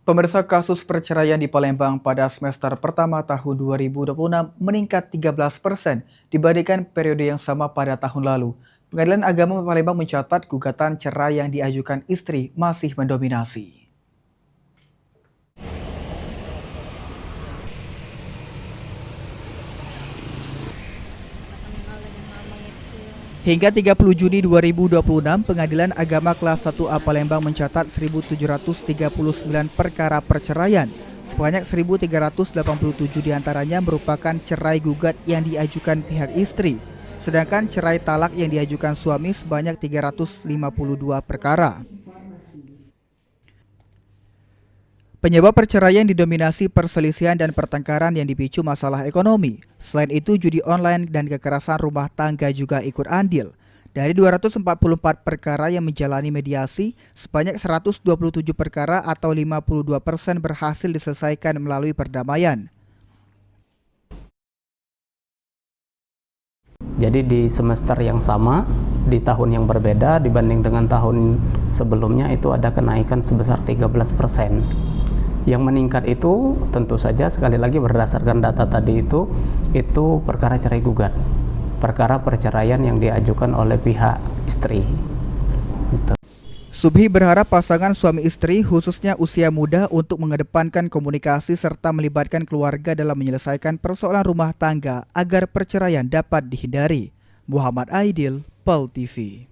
Pemirsa, kasus perceraian di Palembang pada semester pertama tahun 2026 meningkat 13% dibandingkan periode yang sama pada tahun lalu. Pengadilan Agama Palembang mencatat gugatan cerai yang diajukan istri masih mendominasi. Hingga 30 Juni 2026, Pengadilan Agama Kelas 1A Palembang mencatat 1.739 perkara perceraian. Sebanyak 1.387 diantaranya merupakan cerai gugat yang diajukan pihak istri. Sedangkan cerai talak yang diajukan suami sebanyak 352 perkara. Penyebab perceraian didominasi perselisihan dan pertengkaran yang dipicu masalah ekonomi. Selain itu, judi online dan kekerasan rumah tangga juga ikut andil. Dari 244 perkara yang menjalani mediasi, sebanyak 127 perkara atau 52% berhasil diselesaikan melalui perdamaian. Jadi di semester yang sama, di tahun yang berbeda dibanding dengan tahun sebelumnya itu ada kenaikan sebesar 13%. Yang meningkat itu tentu saja sekali lagi berdasarkan data tadi itu perkara cerai gugat, perkara perceraian yang diajukan oleh pihak istri. Subhi berharap pasangan suami istri khususnya usia muda untuk mengedepankan komunikasi serta melibatkan keluarga dalam menyelesaikan persoalan rumah tangga agar perceraian dapat dihindari. Muhammad Aidil, PAL TV.